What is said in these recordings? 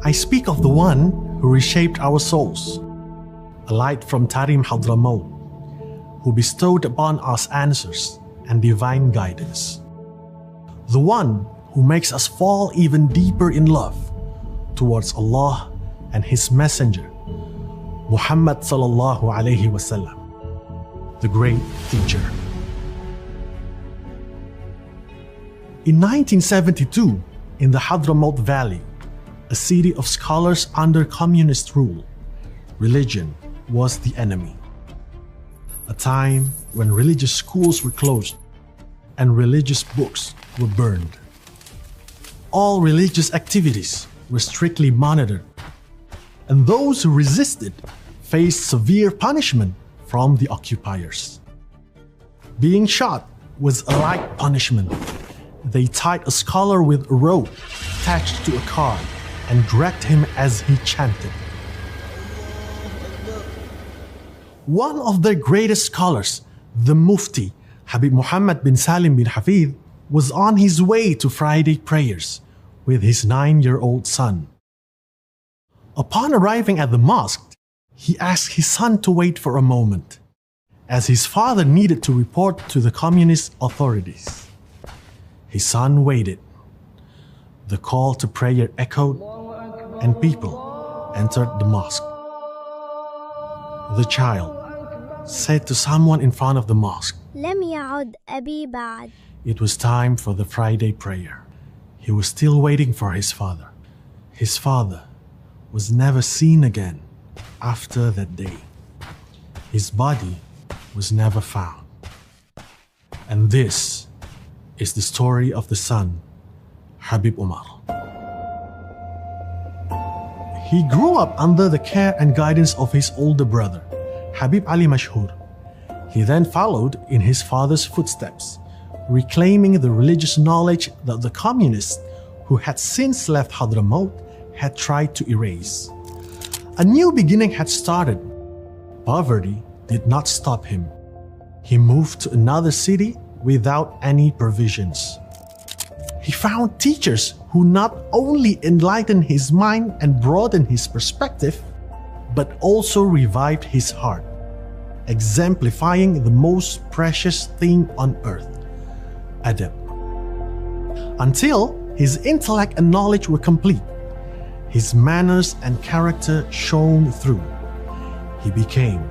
I speak of the one who reshaped our souls, a light from Tarim Hadramaut, who bestowed upon us answers and divine guidance. The one who makes us fall even deeper in love towards Allah and His Messenger, Muhammad sallallahu alayhi wasallam, the great teacher. In 1972, in the Hadramaut Valley, a city of scholars under communist rule, religion was the enemy. A time when religious schools were closed and religious books were burned. All religious activities were strictly monitored, and those who resisted faced severe punishment from the occupiers. Being shot was a light punishment. They tied a scholar with a rope attached to a car and dragged him as he chanted. One of their greatest scholars, the Mufti, Habib Umar bin Hafidz, was on his way to Friday prayers with his 9-year-old son. Upon arriving at the mosque, he asked his son to wait for a moment, as his father needed to report to the communist authorities. His son waited. The call to prayer echoed, and people entered the mosque. The child said to someone in front of the mosque, لم يعد أبي بعد. It was time for the Friday prayer. He was still waiting for his father. His father was never seen again after that day. His body was never found. And this is the story of the son, Habib Umar. He grew up under the care and guidance of his older brother, Habib Ali Mashhur. He then followed in his father's footsteps, reclaiming the religious knowledge that the communists who had since left Hadramaut had tried to erase. A new beginning had started. Poverty did not stop him. He moved to another city without any provisions. He found teachers who not only enlightened his mind and broadened his perspective, but also revived his heart, exemplifying the most precious thing on earth, adab. Until his intellect and knowledge were complete, his manners and character shone through. He became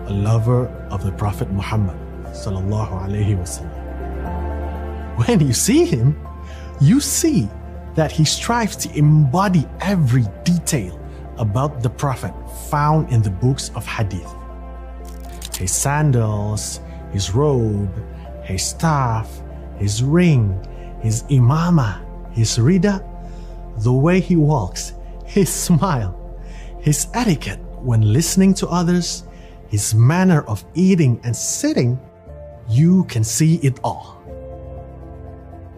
a lover of the Prophet Muhammad sallallahu alaihi wasallam. When you see him, you see that he strives to embody every detail about the Prophet found in the books of Hadith. His sandals, his robe, his staff, his ring, his imamah, his rida, the way he walks, his smile, his etiquette when listening to others, his manner of eating and sitting, you can see it all.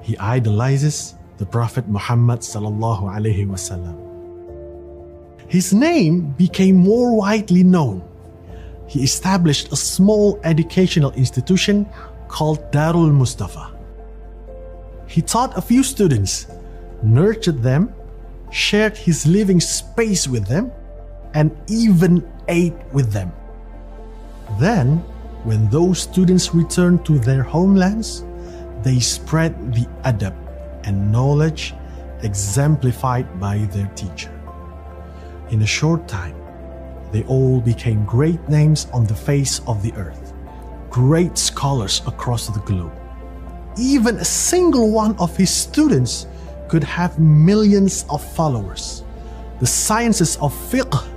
He idolizes the Prophet Muhammad sallallahu alaihi wasallam. His name became more widely known. He established a small educational institution called Darul Mustafa. He taught a few students, nurtured them, shared his living space with them, and even ate with them. Then, when those students returned to their homelands, they spread the adab and knowledge exemplified by their teacher. In a short time, they all became great names on the face of the earth, great scholars across the globe. Even a single one of his students could have millions of followers. The sciences of fiqh,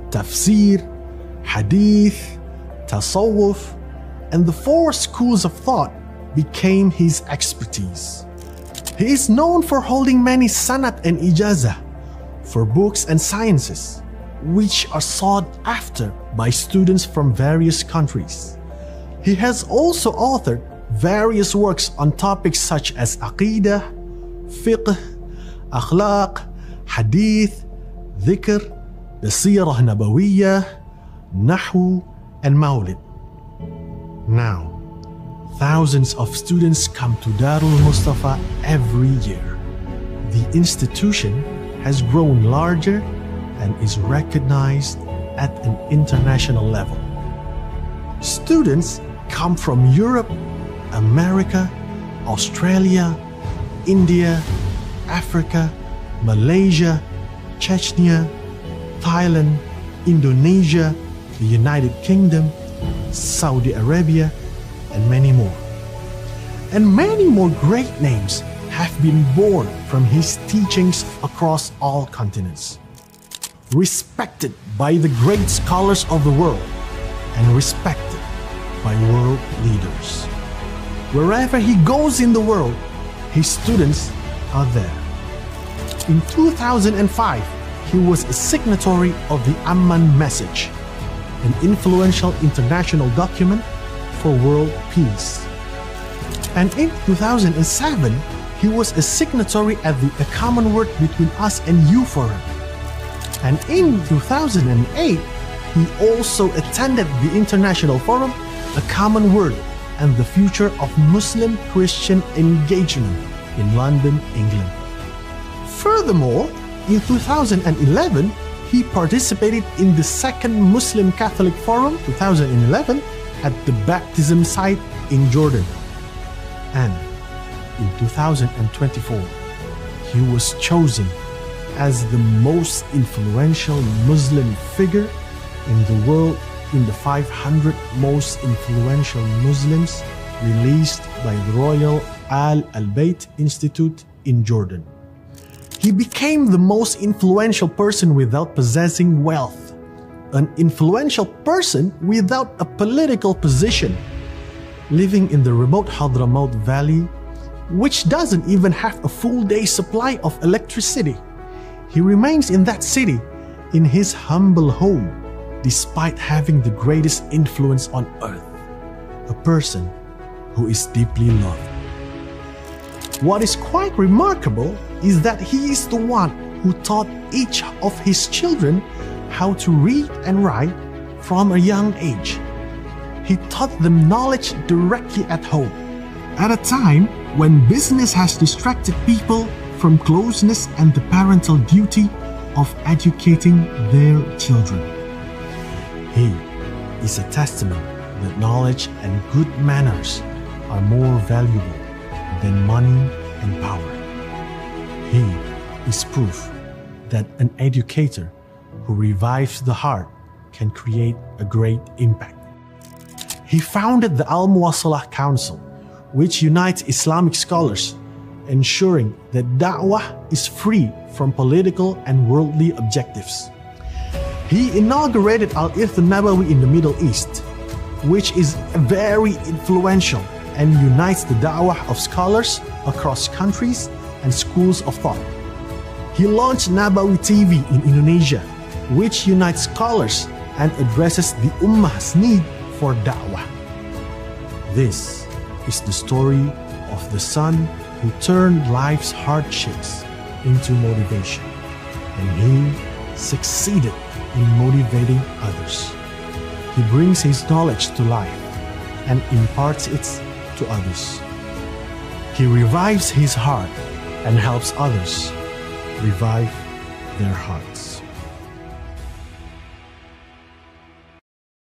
tafsir, hadith, tasawwuf, and the 4 schools of thought became his expertise. He is known for holding many sanad and ijazah for books and sciences, which are sought after by students from various countries. He has also authored various works on topics such as aqidah, fiqh, akhlak, hadith, dhikr, the seerah nabawiyyah, nahu, and mawlid. Now, thousands of students come to Darul Mustafa every year. The institution has grown larger and is recognized at an international level. Students come from Europe, America, Australia, India, Africa, Malaysia, Chechnya, Thailand, Indonesia, the United Kingdom, Saudi Arabia, and many more. And many more great names have been born from his teachings across all continents. Respected by the great scholars of the world and respected by world leaders. Wherever he goes in the world, his students are there. In 2005, he was a signatory of the Amman Message, an influential international document for world peace. And in 2007, he was a signatory at the A Common Word Between Us and You Forum. And in 2008, he also attended the International Forum, A Common Word and the Future of Muslim-Christian Engagement in London, England. Furthermore, in 2011, he participated in the Second Muslim Catholic Forum 2011 at the baptism site in Jordan. And in 2024, he was chosen as the most influential Muslim figure in the world in the 500 most influential Muslims released by the Royal Al-Bayt Institute in Jordan. He became the most influential person without possessing wealth, an influential person without a political position, living in the remote Hadramaut Valley, which doesn't even have a full day's supply of electricity. He remains in that city, in his humble home, despite having the greatest influence on earth, a person who is deeply loved. What is quite remarkable is that he is the one who taught each of his children how to read and write from a young age. He taught them knowledge directly at home, at a time when business has distracted people from closeness and the parental duty of educating their children. He is a testament that knowledge and good manners are more valuable than money and power. He is proof that an educator who revives the heart can create a great impact. He founded the Al-Muwasalah Council, which unites Islamic scholars, ensuring that dakwah is free from political and worldly objectives. He inaugurated Al-Irth Nabawi in the Middle East, which is very influential and unites the da'wah of scholars across countries and schools of thought. He launched Nabawi TV in Indonesia, which unites scholars and addresses the Ummah's need for da'wah. This is the story of the son who turned life's hardships into motivation, and he succeeded in motivating others. He brings his knowledge to life and imparts it to others. He revives his heart and helps others revive their hearts.